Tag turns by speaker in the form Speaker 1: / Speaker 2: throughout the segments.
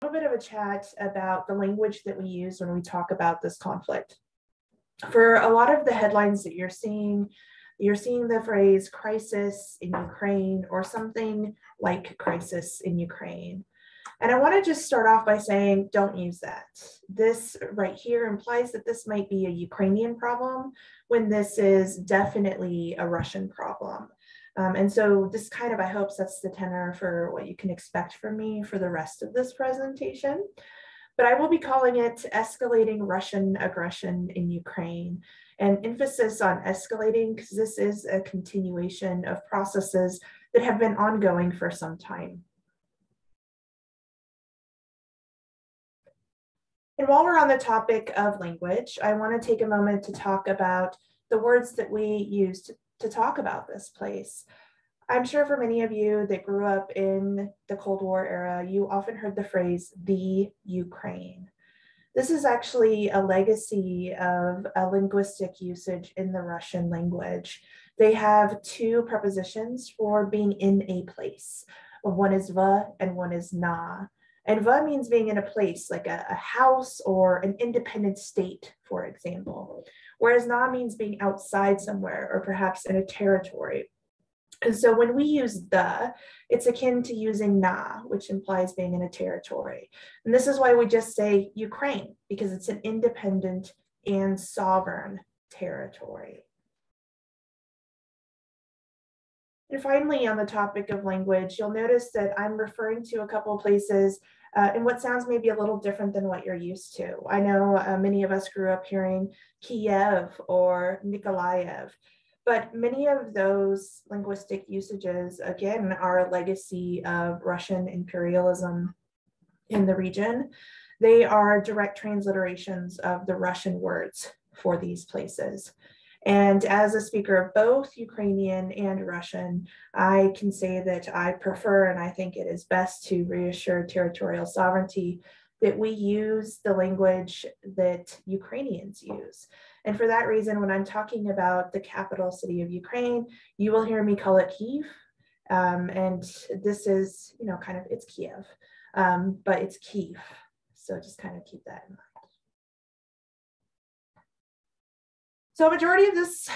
Speaker 1: A bit of a chat about the language that we use when we talk about this conflict. For a lot of the headlines that you're seeing the phrase crisis in Ukraine or something like crisis in Ukraine. And I want to just start off by saying, don't use that. This right here implies that this might be a Ukrainian problem when this is definitely a Russian problem. And so this kind of, I hope, sets the tenor for what you can expect from me for the rest of this presentation. But I will be calling it Escalating Russian Aggression in Ukraine, and emphasis on escalating because this is a continuation of processes that have been ongoing for some time. And while we're on the topic of language, I want to take a moment to talk about the words that we use to talk about this place. I'm sure for many of you that grew up in the Cold War era, you often heard the phrase, the Ukraine. This is actually a legacy of a linguistic usage in the Russian language. They have two prepositions for being in a place. One is va and one is na. And va means being in a place, like a house or an independent state, for example. Whereas na means being outside somewhere or perhaps in a territory. And so when we use the, it's akin to using na, which implies being in a territory. And this is why we just say Ukraine, because it's an independent and sovereign territory. And finally, on the topic of language, you'll notice that I'm referring to a couple of places in what sounds maybe a little different than what you're used to. I know many of us grew up hearing Kiev or Nickell, but many of those linguistic usages, again, are a legacy of Russian imperialism in the region. They are direct transliterations of the Russian words for these places. And as a speaker of both Ukrainian and Russian, I can say that I prefer, and I think it is best to reassure territorial sovereignty, that we use the language that Ukrainians use. And for that reason, when I'm talking about the capital city of Ukraine, you will hear me call it Kyiv. And this is, kind of, it's Kiev, but it's Kyiv. So just kind of keep that in mind. So a majority of this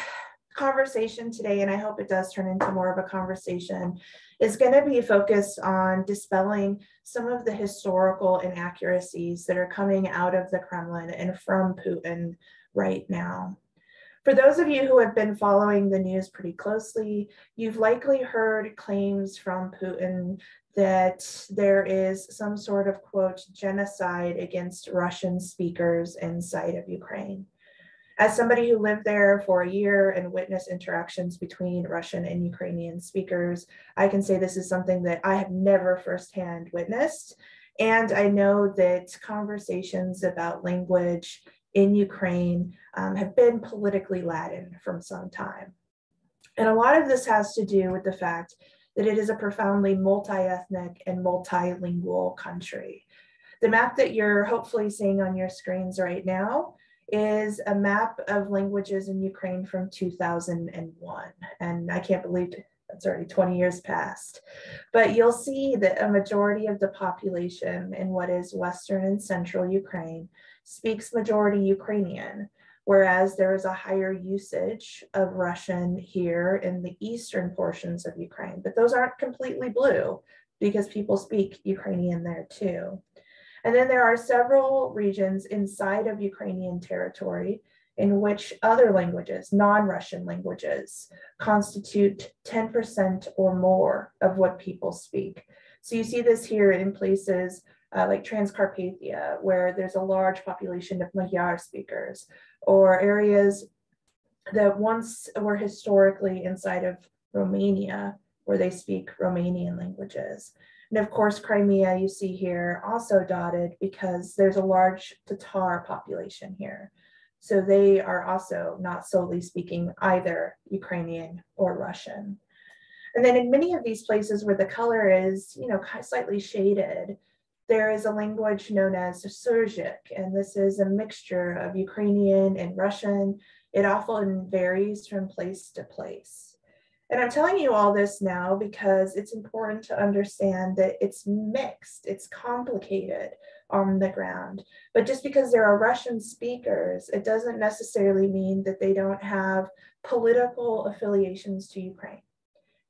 Speaker 1: conversation today, and I hope it does turn into more of a conversation, is going to be focused on dispelling some of the historical inaccuracies that are coming out of the Kremlin and from Putin right now. For those of you who have been following the news pretty closely, you've likely heard claims from Putin that there is some sort of, quote, genocide against Russian speakers inside of Ukraine. As somebody who lived there for a year and witnessed interactions between Russian and Ukrainian speakers, I can say this is something that I have never firsthand witnessed. And I know that conversations about language in Ukraine have been politically laden from some time. And a lot of this has to do with the fact that it is a profoundly multi-ethnic and multilingual country. The map that you're hopefully seeing on your screens right now is a map of languages in Ukraine from 2001. And I can't believe that's already 20 years past. But you'll see that a majority of the population in what is Western and Central Ukraine speaks majority Ukrainian, whereas there is a higher usage of Russian here in the eastern portions of Ukraine. But those aren't completely blue because people speak Ukrainian there too. And then there are several regions inside of Ukrainian territory in which other languages, non-Russian languages, constitute 10% or more of what people speak. So you see this here in places like Transcarpathia, where there's a large population of Magyar speakers, or areas that once were historically inside of Romania, where they speak Romanian languages. And of course, Crimea, you see here, also dotted because there's a large Tatar population here. So they are also not solely speaking either Ukrainian or Russian. And then in many of these places where the color is, slightly shaded, there is a language known as Surgic, and this is a mixture of Ukrainian and Russian. It often varies from place to place. And I'm telling you all this now because it's important to understand that it's mixed, it's complicated on the ground. But just because there are Russian speakers, it doesn't necessarily mean that they don't have political affiliations to Ukraine.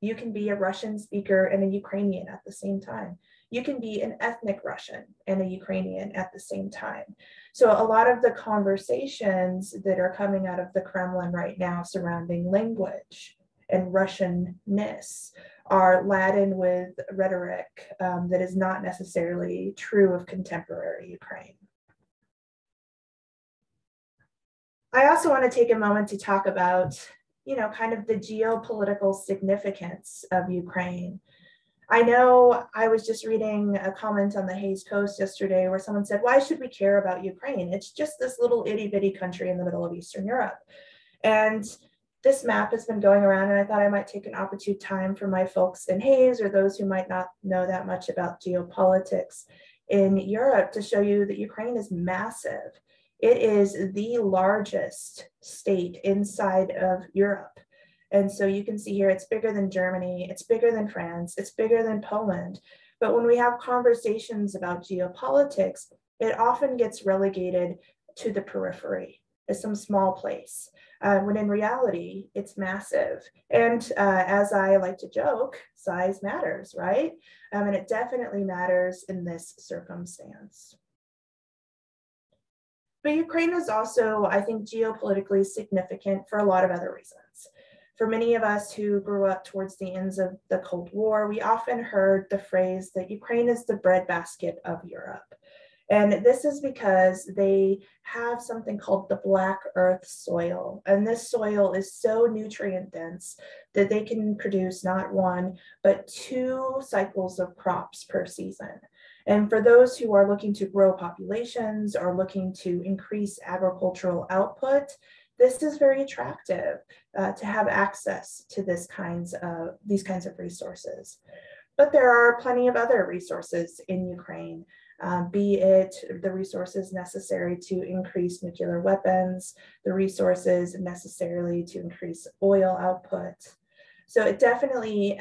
Speaker 1: You can be a Russian speaker and a Ukrainian at the same time. You can be an ethnic Russian and a Ukrainian at the same time. So a lot of the conversations that are coming out of the Kremlin right now surrounding language and Russianness are laden with rhetoric that is not necessarily true of contemporary Ukraine. I also want to take a moment to talk about, kind of the geopolitical significance of Ukraine. I know I was just reading a comment on the Hayes Post yesterday where someone said, why should we care about Ukraine? It's just this little itty bitty country in the middle of Eastern Europe. And this map has been going around, and I thought I might take an opportune time for my folks in Hayes or those who might not know that much about geopolitics in Europe to show you that Ukraine is massive. It is the largest state inside of Europe. And so you can see here, it's bigger than Germany, it's bigger than France, it's bigger than Poland. But when we have conversations about geopolitics, it often gets relegated to the periphery, as some small place, when in reality, it's massive. And as I like to joke, size matters, right? And it definitely matters in this circumstance. But Ukraine is also, I think, geopolitically significant for a lot of other reasons. For many of us who grew up towards the ends of the Cold War, we often heard the phrase that Ukraine is the breadbasket of Europe. And this is because they have something called the black earth soil. And this soil is so nutrient dense that they can produce not one, but 2 cycles of crops per season. And for those who are looking to grow populations or looking to increase agricultural output, this is very attractive to have access to these kinds of resources. But there are plenty of other resources in Ukraine, be it the resources necessary to increase nuclear weapons, the resources necessarily to increase oil output. So it definitely,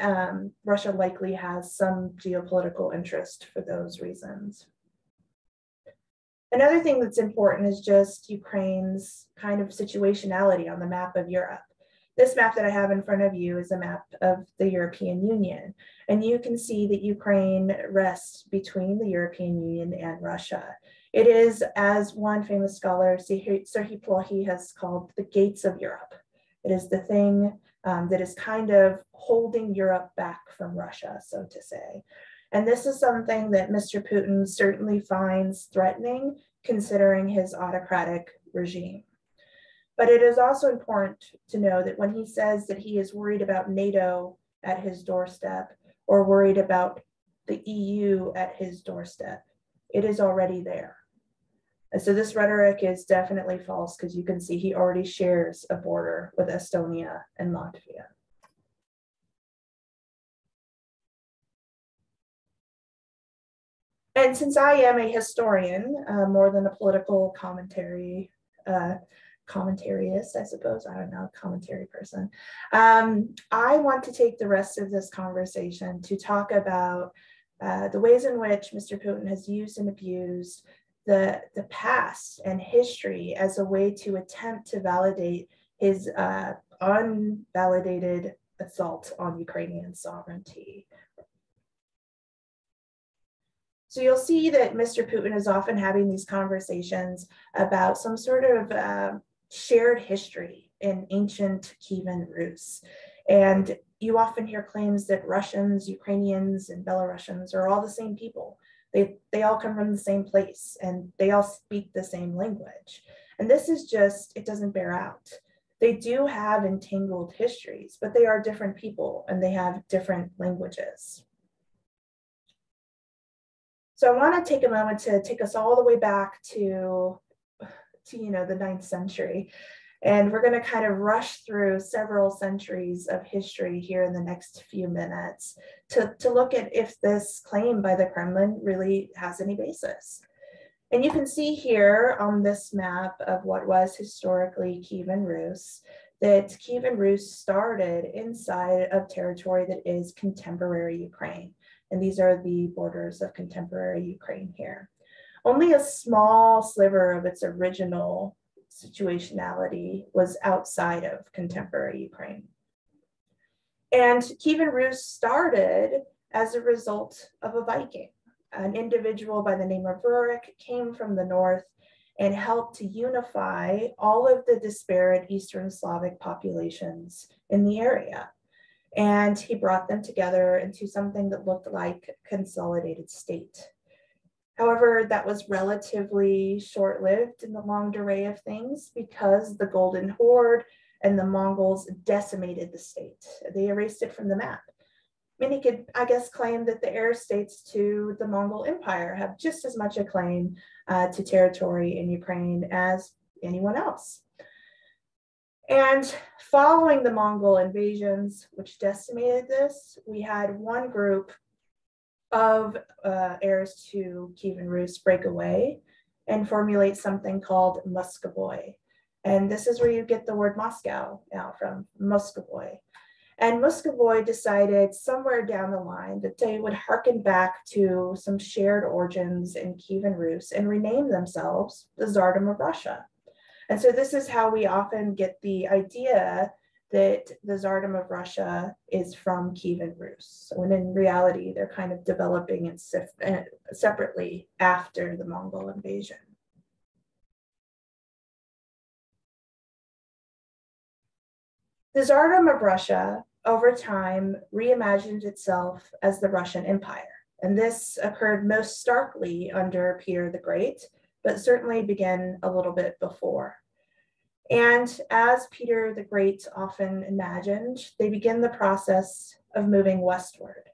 Speaker 1: Russia likely has some geopolitical interest for those reasons. Another thing that's important is just Ukraine's kind of situationality on the map of Europe. This map that I have in front of you is a map of the European Union. And you can see that Ukraine rests between the European Union and Russia. It is, as one famous scholar, Serhiy Plokhy, has called, the gates of Europe. It is the thing that is kind of holding Europe back from Russia, so to say. And this is something that Mr. Putin certainly finds threatening, considering his autocratic regime. But it is also important to know that when he says that he is worried about NATO at his doorstep or worried about the EU at his doorstep, it is already there. And so this rhetoric is definitely false, because you can see he already shares a border with Estonia and Latvia. And since I am a historian, more than a political commentaryist, I suppose, I don't know, commentary person, I want to take the rest of this conversation to talk about the ways in which Mr. Putin has used and abused the past and history as a way to attempt to validate his unvalidated assault on Ukrainian sovereignty. So you'll see that Mr. Putin is often having these conversations about some sort of shared history in ancient Kievan Rus. And you often hear claims that Russians, Ukrainians, and Belarusians are all the same people. They all come from the same place, and they all speak the same language. And this is just, it doesn't bear out. They do have entangled histories, but they are different people, and they have different languages. So I want to take a moment to take us all the way back to the 9th century. And we're going to kind of rush through several centuries of history here in the next few minutes to look at if this claim by the Kremlin really has any basis. And you can see here on this map of what was historically Kievan Rus that Kievan Rus started inside of territory that is contemporary Ukraine. And these are the borders of contemporary Ukraine here. Only a small sliver of its original situationality was outside of contemporary Ukraine. And Kievan Rus started as a result of a Viking. An individual by the name of Rurik came from the north and helped to unify all of the disparate Eastern Slavic populations in the area. And he brought them together into something that looked like a consolidated state. However, that was relatively short-lived in the long array of things because the Golden Horde and the Mongols decimated the state. They erased it from the map. Many could, I guess, claim that the heir states to the Mongol Empire have just as much a claim to territory in Ukraine as anyone else. And following the Mongol invasions, which decimated this, we had one group of heirs to Kievan Rus break away and formulate something called Muscovy. And this is where you get the word Moscow now from, Muscovy. And Muscovy decided somewhere down the line that they would hearken back to some shared origins in Kievan Rus and rename themselves the Tsardom of Russia. And so this is how we often get the idea that the Tsardom of Russia is from Kievan Rus, when in reality, they're kind of developing it separately after the Mongol invasion. The Tsardom of Russia, over time, reimagined itself as the Russian Empire. And this occurred most starkly under Peter the Great, but certainly began a little bit before. And as Peter the Great often imagined, they begin the process of moving westward.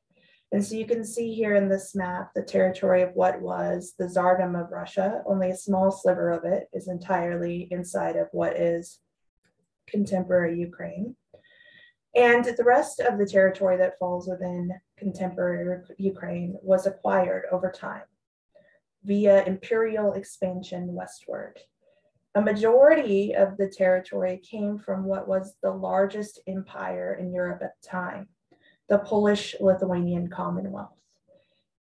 Speaker 1: And so you can see here in this map the territory of what was the Tsardom of Russia. Only a small sliver of it is entirely inside of what is contemporary Ukraine. And the rest of the territory that falls within contemporary Ukraine was acquired over time via imperial expansion westward. A majority of the territory came from what was the largest empire in Europe at the time, the Polish-Lithuanian Commonwealth.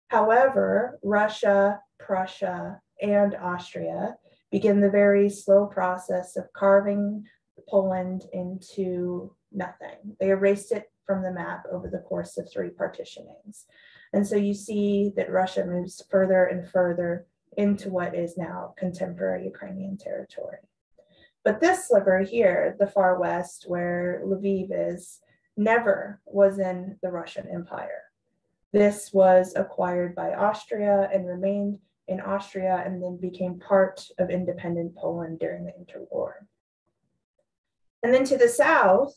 Speaker 1: However, Russia, Prussia, and Austria began the very slow process of carving Poland into nothing. They erased it from the map over the course of 3 partitionings. And so you see that Russia moves further and further into what is now contemporary Ukrainian territory. But this sliver here, the far west where Lviv is, never was in the Russian Empire. This was acquired by Austria and remained in Austria and then became part of independent Poland during the interwar. And then to the south,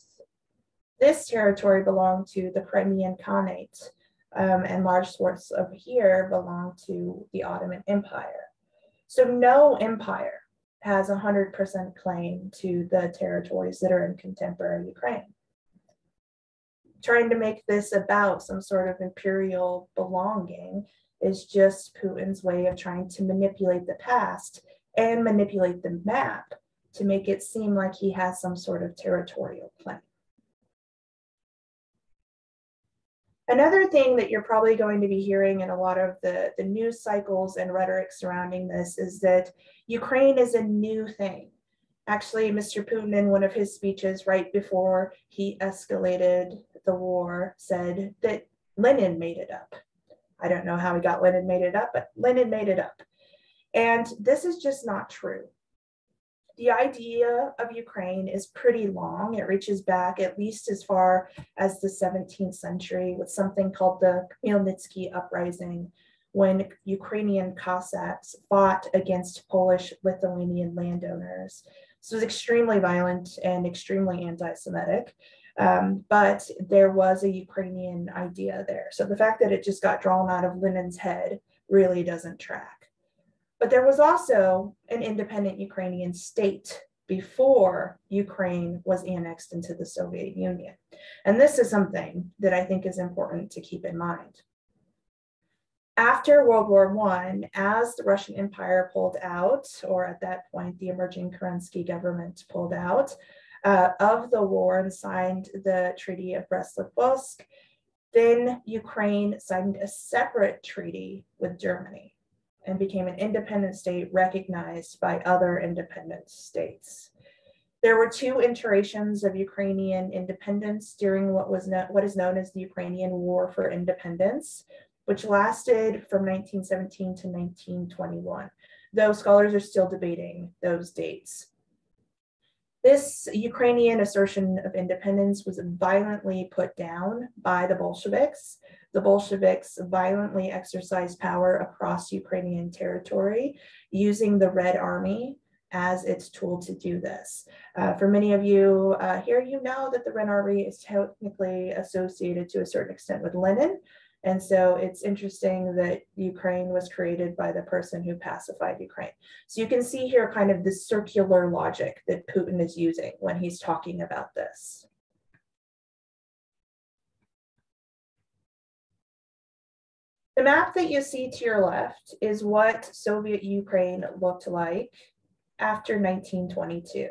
Speaker 1: this territory belonged to the Crimean Khanate, and large swaths of here belong to the Ottoman Empire. So no empire has 100% claim to the territories that are in contemporary Ukraine. Trying to make this about some sort of imperial belonging is just Putin's way of trying to manipulate the past and manipulate the map to make it seem like he has some sort of territorial claim. Another thing that you're probably going to be hearing in a lot of the news cycles and rhetoric surrounding this is that Ukraine is a new thing. Actually, Mr. Putin, in one of his speeches right before he escalated the war, said that Lenin made it up. I don't know how he got Lenin made it up, but Lenin made it up. And this is just not true. The idea of Ukraine is pretty long. It reaches back at least as far as the 17th century with something called the Khmelnytsky Uprising, when Ukrainian Cossacks fought against Polish-Lithuanian landowners. This was extremely violent and extremely anti-Semitic, but there was a Ukrainian idea there. So the fact that it just got drawn out of Lenin's head really doesn't track. But there was also an independent Ukrainian state before Ukraine was annexed into the Soviet Union. And this is something that I think is important to keep in mind. After World War I, as the Russian Empire pulled out, or at that point, the emerging Kerensky government pulled out, of the war and signed the Treaty of Brest-Litovsk. Then Ukraine signed a separate treaty with Germany and became an independent state recognized by other independent states. There were two iterations of Ukrainian independence during what is known as the Ukrainian War for Independence, which lasted from 1917 to 1921, though scholars are still debating those dates. This Ukrainian assertion of independence was violently put down by the Bolsheviks. The Bolsheviks violently exercised power across Ukrainian territory using the Red Army as its tool to do this. For many of you here, you know that the Red Army is technically associated to a certain extent with Lenin. And so it's interesting that Ukraine was created by the person who pacified Ukraine. So you can see here kind of this circular logic that Putin is using when he's talking about this. The map that you see to your left is what Soviet Ukraine looked like after 1922,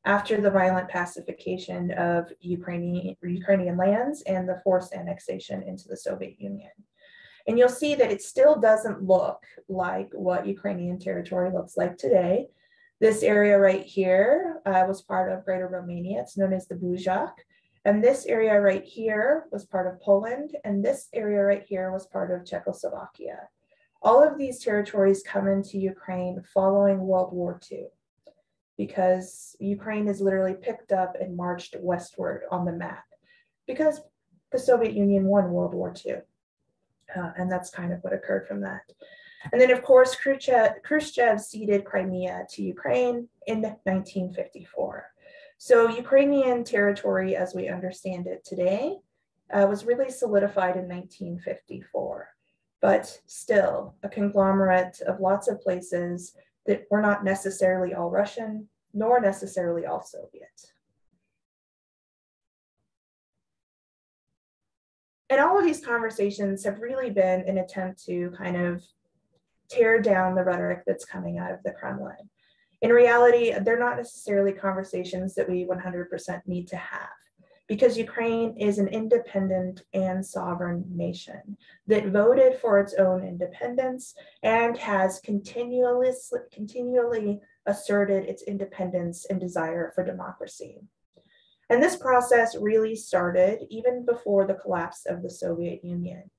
Speaker 1: after the violent pacification of Ukrainian lands and the forced annexation into the Soviet Union. And you'll see that it still doesn't look like what Ukrainian territory looks like today. This area right here was part of Greater Romania. It's known as the Buzak. And this area right here was part of Poland. And this area right here was part of Czechoslovakia. All of these territories come into Ukraine following World War II, because Ukraine is literally picked up and marched westward on the map because the Soviet Union won World War II. And that's kind of what occurred from that. And then, of course, Khrushchev ceded Crimea to Ukraine in 1954. So Ukrainian territory, as we understand it today, was really solidified in 1954, but still a conglomerate of lots of places that were not necessarily all Russian, nor necessarily all Soviet. And all of these conversations have really been an attempt to kind of tear down the rhetoric that's coming out of the Kremlin. In reality, they're not necessarily conversations that we 100% need to have, because Ukraine is an independent and sovereign nation that voted for its own independence and has continually asserted its independence and desire for democracy. And this process really started even before the collapse of the Soviet Union.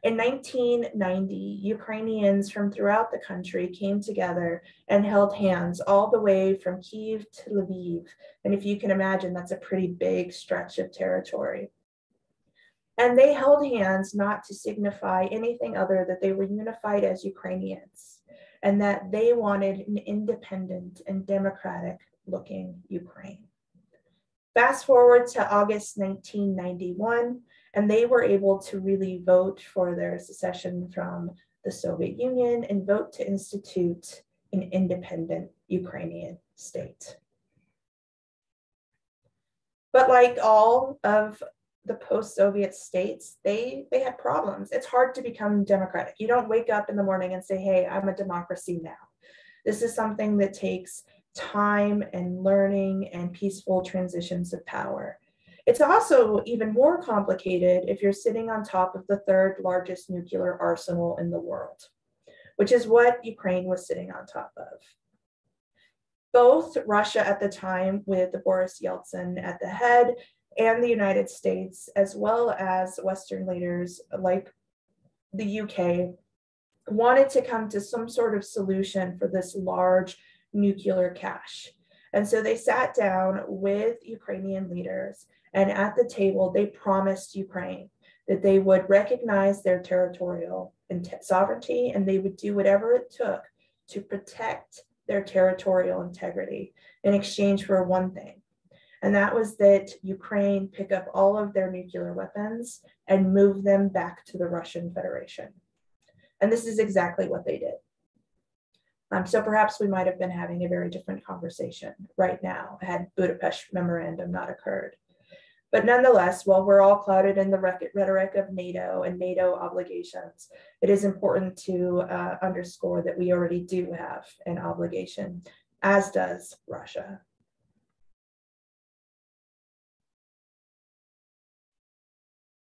Speaker 1: In 1990, Ukrainians from throughout the country came together and held hands all the way from Kyiv to Lviv. And if you can imagine, that's a pretty big stretch of territory. And they held hands not to signify anything other than that they were unified as Ukrainians and that they wanted an independent and democratic looking Ukraine. Fast forward to August 1991, and they were able to really vote for their secession from the Soviet Union and vote to institute an independent Ukrainian state. But like all of the post-Soviet states, they had problems. It's hard to become democratic. You don't wake up in the morning and say, hey, I'm a democracy now. This is something that takes time and learning and peaceful transitions of power. It's also even more complicated if you're sitting on top of the third largest nuclear arsenal in the world, which is what Ukraine was sitting on top of. Both Russia at the time, with Boris Yeltsin at the head, and the United States, as well as Western leaders like the UK, wanted to come to some sort of solution for this large nuclear cache. And so they sat down with Ukrainian leaders, and at the table, they promised Ukraine that they would recognize their territorial sovereignty, and they would do whatever it took to protect their territorial integrity in exchange for one thing. And that was that Ukraine pick up all of their nuclear weapons and move them back to the Russian Federation. And this is exactly what they did. So perhaps we might have been having a very different conversation right now had Budapest Memorandum not occurred. But nonetheless, while we're all clouded in the rhetoric of NATO and NATO obligations, it is important to underscore that we already do have an obligation, as does Russia.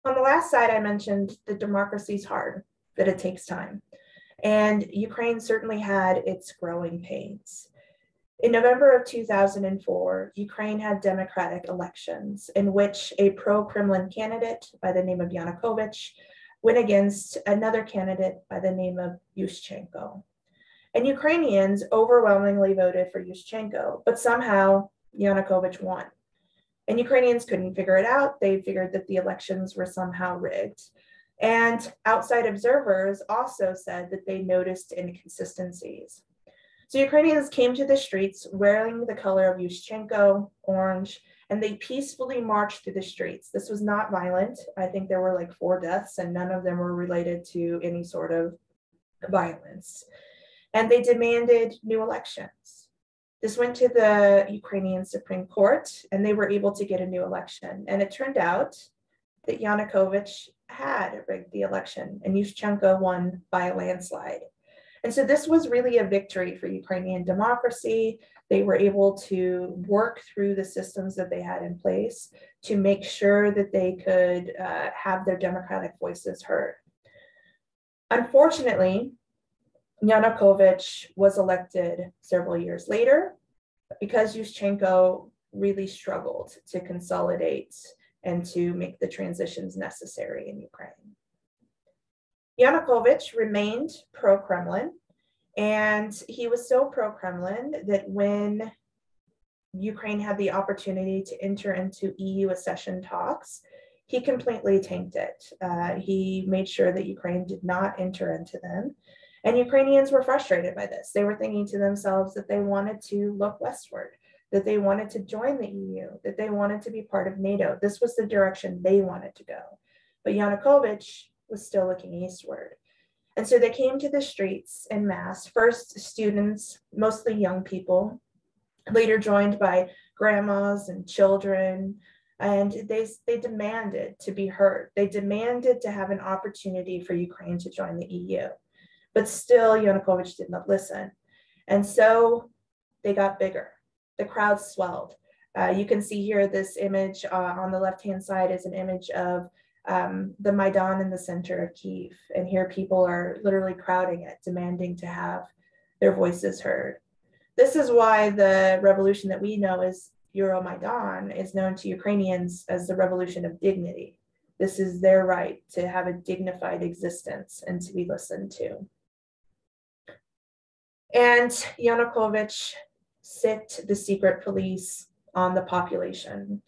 Speaker 1: On the last slide, I mentioned that democracy is hard, that it takes time. And Ukraine certainly had its growing pains. In November of 2004, Ukraine had democratic elections in which a pro-Kremlin candidate by the name of Yanukovych went against another candidate by the name of Yushchenko. And Ukrainians overwhelmingly voted for Yushchenko, but somehow Yanukovych won. And Ukrainians couldn't figure it out. They figured that the elections were somehow rigged. And outside observers also said that they noticed inconsistencies. So Ukrainians came to the streets wearing the color of Yushchenko, orange, and they peacefully marched through the streets. This was not violent. I think there were like 4 deaths, and none of them were related to any sort of violence. And they demanded new elections. This went to the Ukrainian Supreme Court, and they were able to get a new election. And it turned out that Yanukovych had rigged the election, and Yushchenko won by a landslide. And so this was really a victory for Ukrainian democracy. They were able to work through the systems that they had in place to make sure that they could have their democratic voices heard. Unfortunately, Yanukovych was elected several years later because Yushchenko really struggled to consolidate and to make the transitions necessary in Ukraine. Yanukovych remained pro-Kremlin, and he was so pro-Kremlin that when Ukraine had the opportunity to enter into EU accession talks, he completely tanked it. He made sure that Ukraine did not enter into them. And Ukrainians were frustrated by this. They were thinking to themselves that they wanted to look westward, that they wanted to join the EU, that they wanted to be part of NATO. This was the direction they wanted to go. But Yanukovych was still looking eastward. And so they came to the streets en masse, first students, mostly young people, later joined by grandmas and children, and they demanded to be heard. They demanded to have an opportunity for Ukraine to join the EU. But still, Yanukovych did not listen. And so they got bigger. The crowd swelled. You can see here this image on the left-hand side is an image of the Maidan in the center of Kyiv. And here people are literally crowding it, demanding to have their voices heard. This is why the revolution that we know as Euromaidan is known to Ukrainians as the revolution of dignity. This is their right to have a dignified existence and to be listened to. And Yanukovych set the secret police on the population.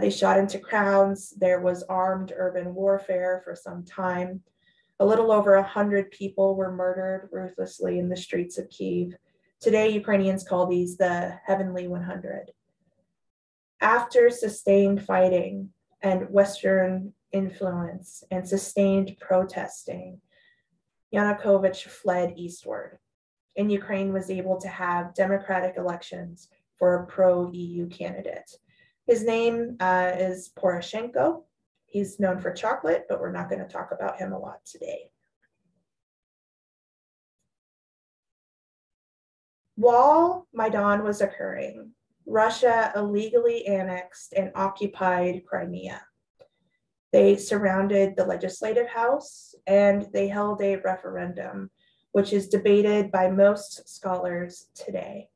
Speaker 1: They shot into crowds. There was armed urban warfare for some time. A little over 100 people were murdered ruthlessly in the streets of Kyiv. Today, Ukrainians call these the Heavenly 100. After sustained fighting and Western influence and sustained protesting, Yanukovych fled eastward, and Ukraine was able to have democratic elections for a pro-EU candidate. His name is Poroshenko. He's known for chocolate, but we're not going to talk about him a lot today. While Maidan was occurring, Russia illegally annexed and occupied Crimea. They surrounded the legislative house and they held a referendum, which is debated by most scholars today.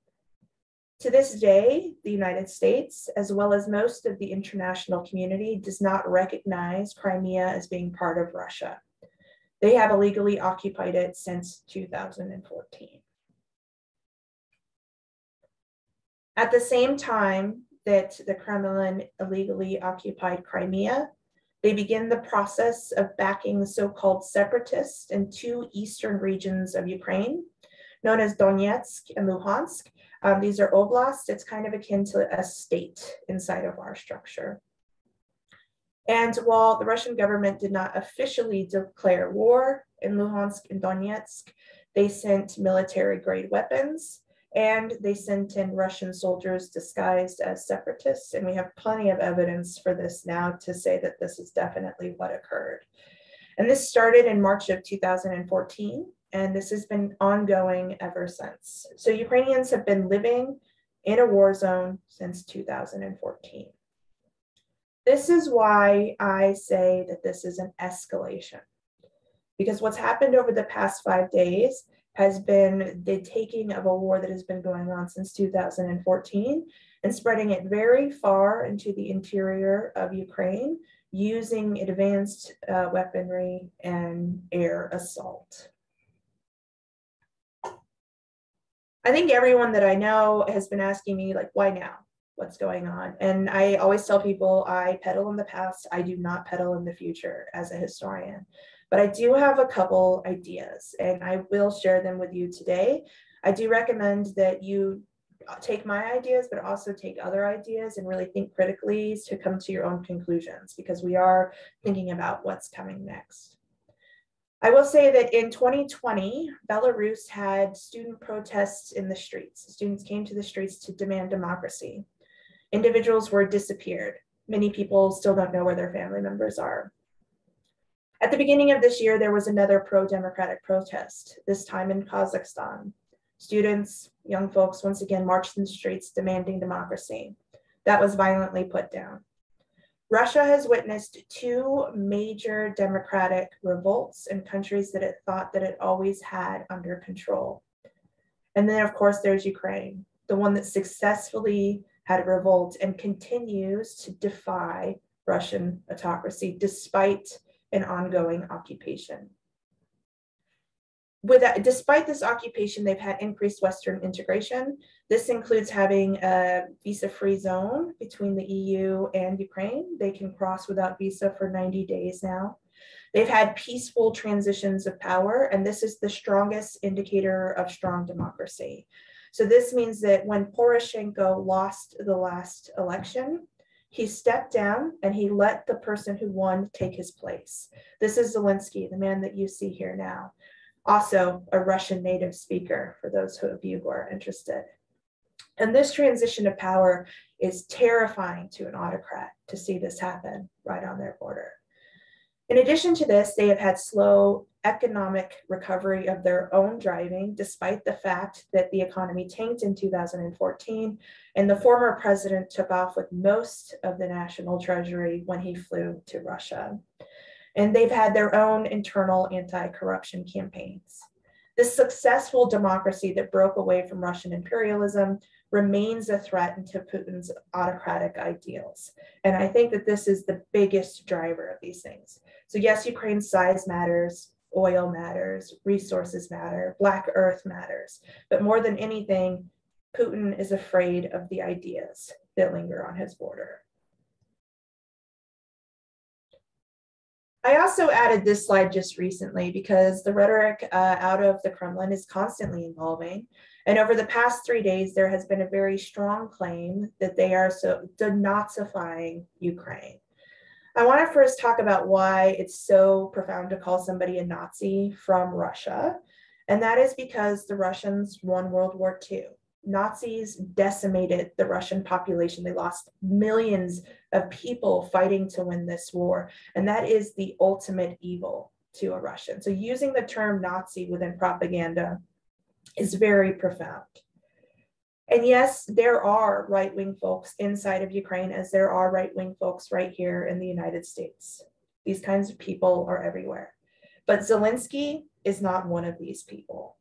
Speaker 1: To this day, the United States, as well as most of the international community, does not recognize Crimea as being part of Russia. They have illegally occupied it since 2014. At the same time that the Kremlin illegally occupied Crimea, they begin the process of backing the so-called separatists in 2 eastern regions of Ukraine, known as Donetsk and Luhansk. These are oblasts. It's kind of akin to a state inside of our structure. And while the Russian government did not officially declare war in Luhansk and Donetsk, they sent military-grade weapons, and they sent in Russian soldiers disguised as separatists. And we have plenty of evidence for this now to say that this is definitely what occurred. And this started in March of 2014, and this has been ongoing ever since. So Ukrainians have been living in a war zone since 2014. This is why I say that this is an escalation, because what's happened over the past 5 days has been the taking of a war that has been going on since 2014 and spreading it very far into the interior of Ukraine using advanced weaponry and air assault. I think everyone that I know has been asking me, like, why now? What's going on? And I always tell people I peddle in the past. I do not peddle in the future as a historian. But I do have a couple ideas, and I will share them with you today. I do recommend that you take my ideas, but also take other ideas and really think critically to come to your own conclusions, because we are thinking about what's coming next. I will say that in 2020, Belarus had student protests in the streets. Students came to the streets to demand democracy. Individuals were disappeared. Many people still don't know where their family members are. At the beginning of this year, there was another pro-democratic protest, this time in Kazakhstan. Students, young folks, once again marched in the streets demanding democracy. That was violently put down. Russia has witnessed 2 major democratic revolts in countries that it thought that it always had under control. And then, of course, there's Ukraine, the one that successfully had a revolt and continues to defy Russian autocracy despite an ongoing occupation. Despite this occupation, they've had increased Western integration. This includes having a visa-free zone between the EU and Ukraine. They can cross without visa for 90 days now. They've had peaceful transitions of power, and this is the strongest indicator of strong democracy. So this means that when Poroshenko lost the last election, he stepped down and he let the person who won take his place. This is Zelensky, the man that you see here now. Also a Russian native speaker, for those of you who are interested. And this transition of power is terrifying to an autocrat to see this happen right on their border. In addition to this, they have had slow economic recovery of their own driving, despite the fact that the economy tanked in 2014, and the former president took off with most of the national treasury when he flew to Russia. And they've had their own internal anti-corruption campaigns. This successful democracy that broke away from Russian imperialism remains a threat to Putin's autocratic ideals. And I think that this is the biggest driver of these things. So yes, Ukraine's size matters, oil matters, resources matter, Black Earth matters. But more than anything, Putin is afraid of the ideas that linger on his border. I also added this slide just recently because the rhetoric out of the Kremlin is constantly evolving. And over the past 3 days, there has been a very strong claim that they are denazifying Ukraine. I want to first talk about why it's so profound to call somebody a Nazi from Russia. And that is because the Russians won World War II. Nazis decimated the Russian population. They lost millions of people fighting to win this war. And that is the ultimate evil to a Russian. So using the term Nazi within propaganda is very profound. And yes, there are right-wing folks inside of Ukraine, as there are right-wing folks right here in the United States. These kinds of people are everywhere. But Zelensky is not one of these people.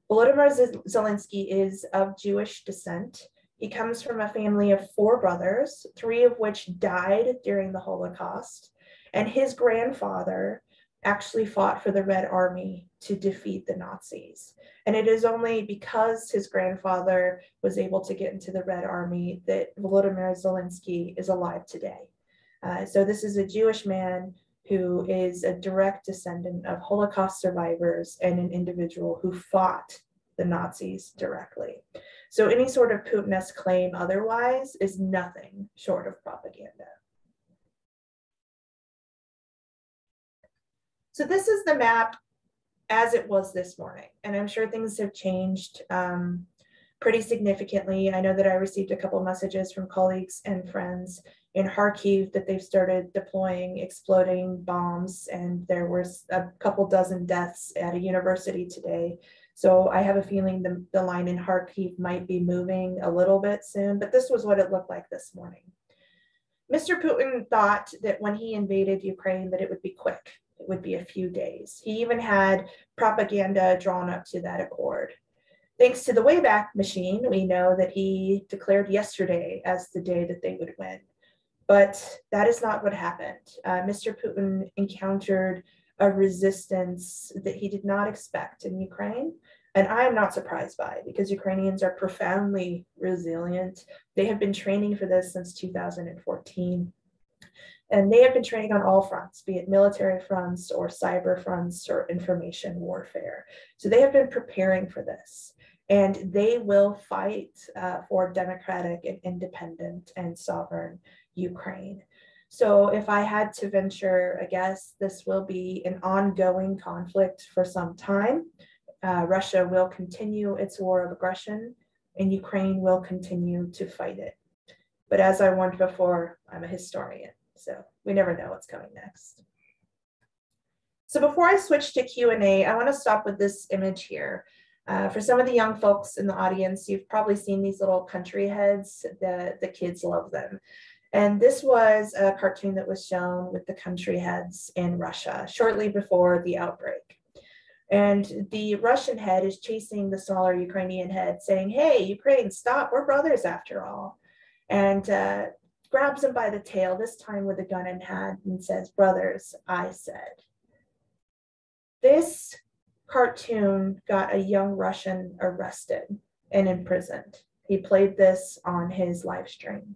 Speaker 1: Volodymyr Zelensky is of Jewish descent. He comes from a family of 4 brothers, 3 of which died during the Holocaust. And his grandfather actually fought for the Red Army to defeat the Nazis. And it is only because his grandfather was able to get into the Red Army that Volodymyr Zelensky is alive today. So this is a Jewish man who is a direct descendant of Holocaust survivors and an individual who fought the Nazis directly. So any sort of Putinist claim otherwise is nothing short of propaganda. So this is the map as it was this morning, and I'm sure things have changed pretty significantly. I know that I received a couple messages from colleagues and friends in Kharkiv that they've started deploying exploding bombs, and there was a couple dozen deaths at a university today. So I have a feeling the line in Kharkiv might be moving a little bit soon, but this was what it looked like this morning. Mr. Putin thought that when he invaded Ukraine that it would be quick. It would be a few days. He even had propaganda drawn up to that accord. Thanks to the Wayback Machine, we know that he declared yesterday as the day that they would win. But that is not what happened. Mr. Putin encountered a resistance that he did not expect in Ukraine. And I am not surprised by it because Ukrainians are profoundly resilient. They have been training for this since 2014. And they have been training on all fronts, be it military fronts or cyber fronts or information warfare. So they have been preparing for this. And they will fight for democratic and independent and sovereign Ukraine. So if I had to venture a guess, this will be an ongoing conflict for some time. Russia will continue its war of aggression and Ukraine will continue to fight it. But as I warned before, I'm a historian, so we never know what's coming next. So before I switch to Q&A, I want to stop with this image here. For some of the young folks in the audience, you've probably seen these little country heads. The kids love them. And this was a cartoon that was shown with the country heads in Russia shortly before the outbreak. And the Russian head is chasing the smaller Ukrainian head saying, "Hey, Ukraine, stop, we're brothers after all." And grabs him by the tail, this time with a gun in hand, and says, "Brothers, I said." This cartoon got a young Russian arrested and imprisoned. He played this on his live stream.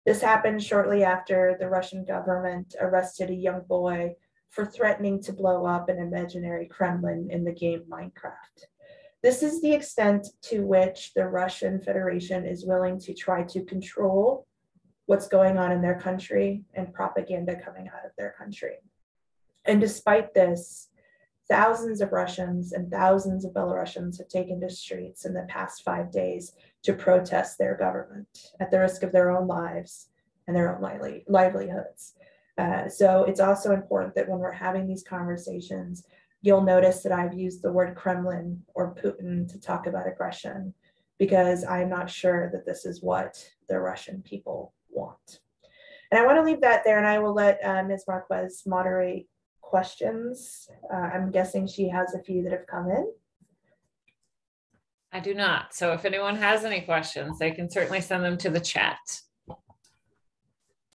Speaker 1: This happened shortly after the Russian government arrested a young boy for threatening to blow up an imaginary Kremlin in the game Minecraft. This is the extent to which the Russian Federation is willing to try to control what's going on in their country and propaganda coming out of their country. And despite this, thousands of Russians and thousands of Belarusians have taken to streets in the past 5 days to protest their government at the risk of their own lives and their own livelihoods. So it's also important that when we're having these conversations, you'll notice that I've used the word Kremlin or Putin to talk about aggression, because I'm not sure that this is what the Russian people want. And I want to leave that there, and I will let Ms. Marquez moderate questions. I'm guessing she has a few that have come in.
Speaker 2: I do not. So if anyone has any questions, they can certainly send them to the chat.